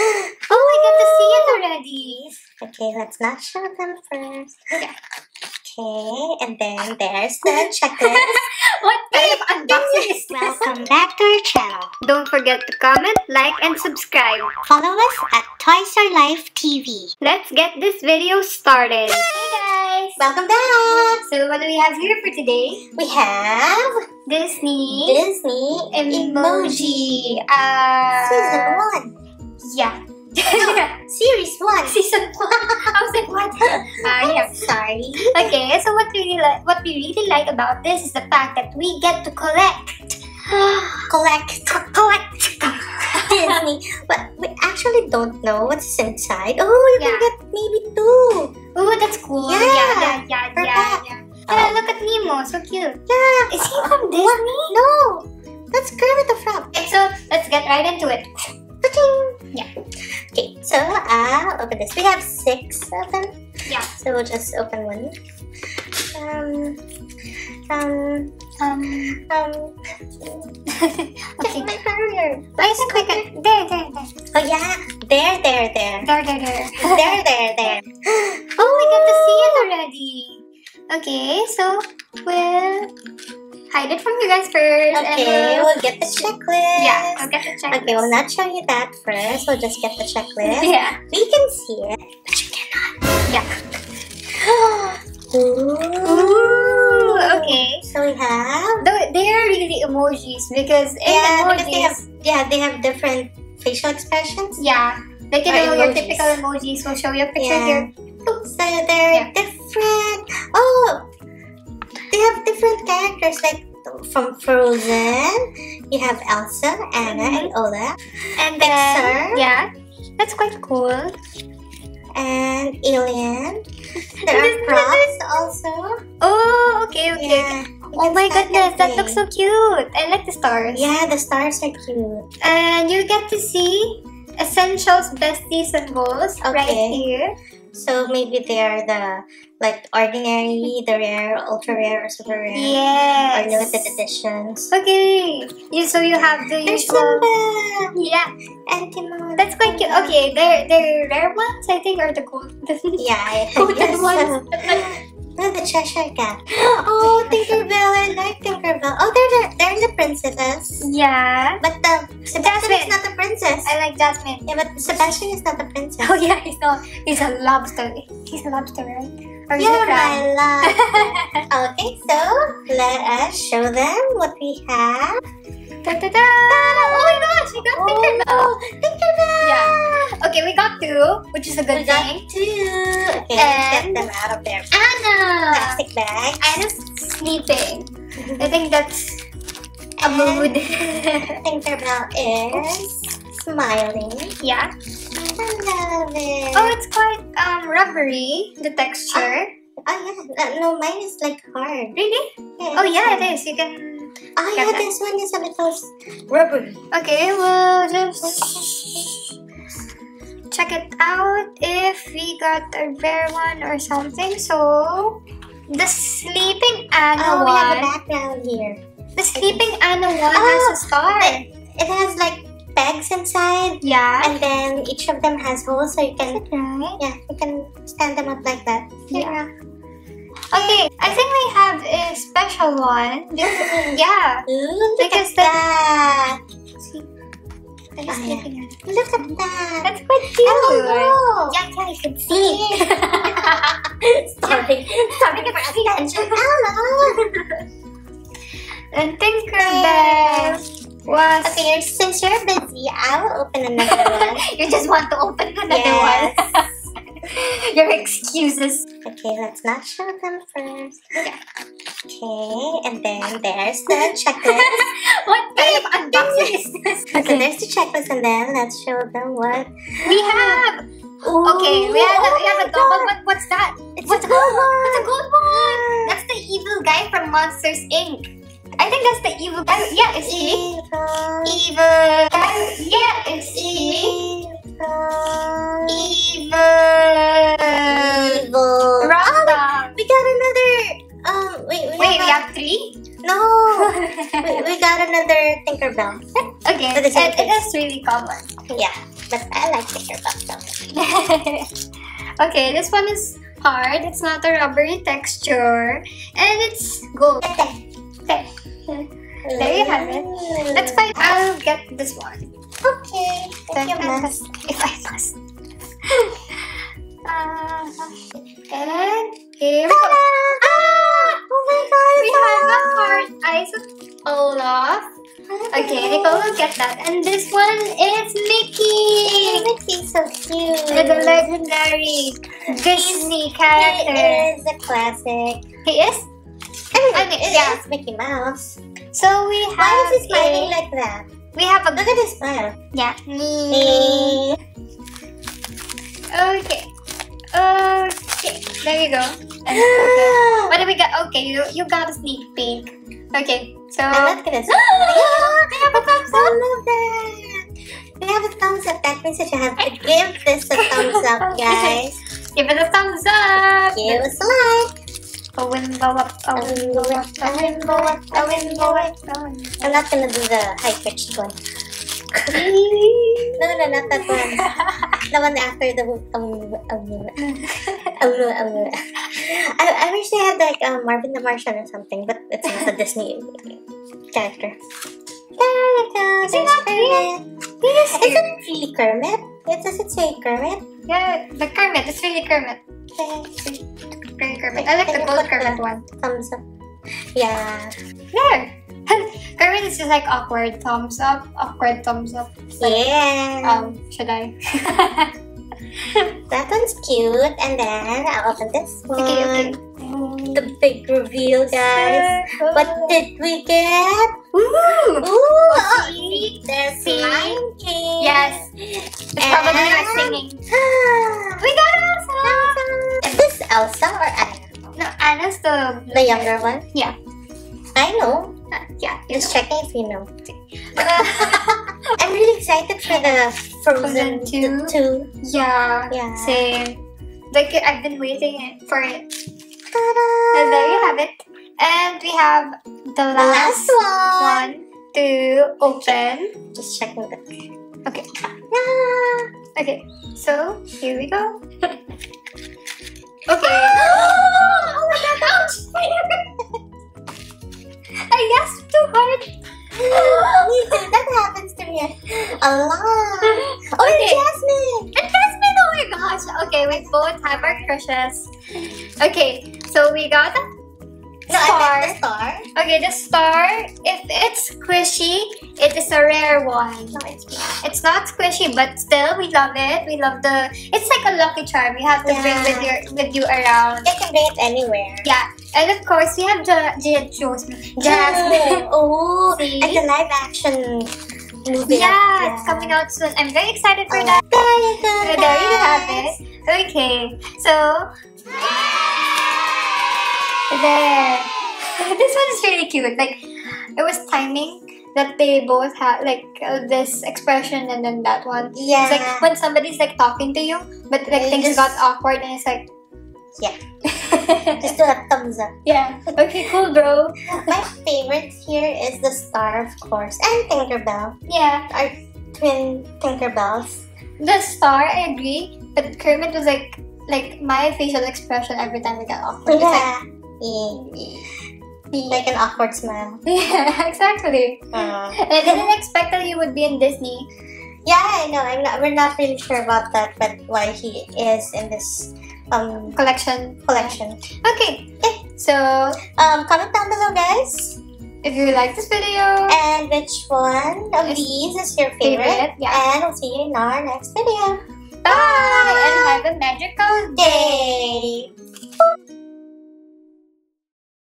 Oh, I got to see it already. Okay, let's not show them first. Yeah. Okay, and then there's the checklist. What kind of unboxing is this? Welcome back to our channel. Don't forget to comment, like, and subscribe. Follow us at Toys R Life TV. Let's get this video started. Hey guys! Welcome back! So what do we have here for today? We have Disney Emoji. Season 1. Yeah. Series 1. Season 1. I was like, what? Yeah. Sorry. Okay, so what we really like about this is the fact that we get to collect Disney. But we actually don't know what's inside. Oh, you can get maybe 2. Oh, that's cool. Yeah. Yeah, look at Nemo, so cute. Yeah. Is he from Disney? What? No. That's Kermit the Frog. Okay, so let's get right into it. Yeah. Okay, so I'll open this. We have 6 of them. Yeah. So we'll just open one. Okay. My career. Why is it quick? There. Oh yeah. There. There. Oh, we got to see it already. Okay, so we'll hide it from you guys first. Okay, and we'll get the checklist. Yeah, we'll get the checklist. Okay, we'll not show you that first. We'll just get the checklist. Yeah. We can see it, but you cannot. Yeah. Ooh. Okay. So we have. They are really emojis because because they have different facial expressions. Yeah. Like your emojis. typical emojis. We'll show you a picture here. So they're different. Oh, they have different characters like from Frozen. You have Elsa, Anna, and Olaf. And Pixar. Yeah, that's quite cool. And Alien. There are props also. Oh, okay. Yeah. Oh my goodness, that looks so cute. I like the stars. Yeah, the stars are cute. And you get to see essentials, besties, symbols right here. So maybe they are the ordinary, the rare, ultra rare, or super rare. Yes. Or limited editions. Okay. So you have the There's usual. Simba. Yeah. And Timon. That's quite cute. Okay, they're rare ones, I think, or the gold. Yeah, golden ones. Oh, the Cheshire Cat. Oh, Tinkerbell. I like Tinkerbell. Oh, they're the princesses. Yeah. But Sebastian is not the princess. I like Jasmine. Yeah, but Sebastian is not the princess. Oh yeah, he's not. He's a lobster. He's a lobster, right? Or is he a You're crab? my love. Okay, so let us show them what we have. Ta-da-da! Oh my gosh, we got Tinkerbell. Tinkerbell. Yeah. Okay, we got 2, which is a good thing. 2. Okay, let's get them out of their Anna! plastic bag. Anna's sleeping. I think that's a mood. Tinkerbell is smiling. Yeah. I love it. Oh, it's quite rubbery, the texture. Oh yeah, no, mine is like hard. Really? Yeah, Oh yeah, it is. You can. Oh yeah, this one is a little rubbery. Okay, we'll just check it out if we got a rare one or something. So, the Sleeping Anna we one. have a background here. The Sleeping Anna one has a star. It has like pegs inside. Yeah. And then each of them has holes, so you can Right. you can stand them up like that. Yeah. Okay, I think we have a special one. Yeah. Ooh, look Because at that. See, that is yeah. Sleeping Anna. Look at that. That's quite cute. Hello. Yeah, you can see. Starting for attention. Hello. And Tinkerbell was. Okay, since you're busy, I will open another one. You just want to open another Yes. one. Your excuses. Okay, let's not show them first. Yeah. Okay, and then there's the checklist. What kind of unboxing is this? So there's the checklist, and then let's show them what We have. Ooh, Okay, we have a double one. What's that? It's What's a gold one. It's a gold one. That's the evil guy from Monsters Inc. I think that's the evil guy. Yeah, is he? Evil guy. Yeah, is he? Evil. Random. We got another. Wait, we have 3? No, we got another Tinkerbell. Okay, So the same it is really common. Yeah. but I like Tinkerbell. So. Okay, this one is hard. It's not a rubbery texture, and it's gold. Okay. There you have it. Let's find. I'll get this one. Okay. If you must. If I must. And here we go. Oh my god! We have a heart eyes of Olaf. Okay, Nicole will get that. And this one is Mickey. Mickey's so cute. The legendary Disney character. He is a classic. He is? I mean, yeah. It's Mickey Mouse. So we have. Why is he smiling like that? We have a. Look at his smile. Yeah. Okay. Okay. There you go. Okay. What do we got? Okay, you got a sneak peek. Okay, so. I'm not gonna say. We have a thumbs I up. love that. We have a thumbs up. That means that you have to give this a thumbs up, guys. Give it a thumbs up. Give us a like. A wimbo up, a wimbo up, a wimbo up, a wimbo up. I'm not gonna do the high pitched one. No, not that one. The one after the I wish they had like Marvin the Martian or something, but it's not a Disney character. There you go. There's Kermit. Yes, Is it really Kermit? Does it say Kermit? yeah, the Kermit. It's really Kermit. Really Kermit. I like the gold Kermit one. Thumbs up. Yeah. There. Kermit is just like awkward thumbs up, awkward thumbs up. Yeah. Should I? That one's cute. And then I'll open this one. Okay. The big reveal, guys. What did we get? Ooh! See? There's Lion King. Yes. It's probably not singing. We got Elsa! Is this Elsa or Anna? No, Anna's the younger one? Yeah. I know. Yeah. Just checking if you know. I'm really excited for the Frozen 2. Yeah. Yeah. Same. Like I've been waiting for it. Ta-da! And there you have it. And we have the last one to open. Just checking the. Okay. Ah. Okay. So here we go. Okay. Oh my god! Ouch! I guessed too hard. Me too. That happens to me a lot. Oh, Okay. Jasmine! And Jasmine, oh my gosh. Okay, we both have our crushes. Okay, so we got a No, I star. meant the star. Okay, the star, if it's squishy, it is a rare one. No, it's not. It's not squishy, but still, we love it. We love the. It's like a lucky charm. You have to bring with you around. You can bring it anywhere. Yeah, and of course we have Jasmine. Oh, See? and the live action movie. Yeah, it's coming out soon. I'm very excited for that. There you go. So there you have guys. it. Okay, so there. This one is really cute. Like it was timing that they both had like this expression and then that one. Yeah. It's like when somebody's like talking to you, but like They things just- got awkward and it's like. Yeah. Just do a thumbs up. Yeah. Okay, cool, bro. My favorite here is the star, of course, and Tinkerbell. Yeah. Our twin Tinkerbells. The star, I agree, but Kermit was like my facial expression every time we got awkward. It's Yeah. like, Like an awkward smile. yeah, exactly. Uh. And I didn't expect that he would be in Disney. Yeah, I know. We're not really sure about that, but why he is in this Collection. collection. Okay. So, Comment down below, guys, if you like this video, and which one of these is your favorite. Yeah. And we'll see you in our next video. Bye!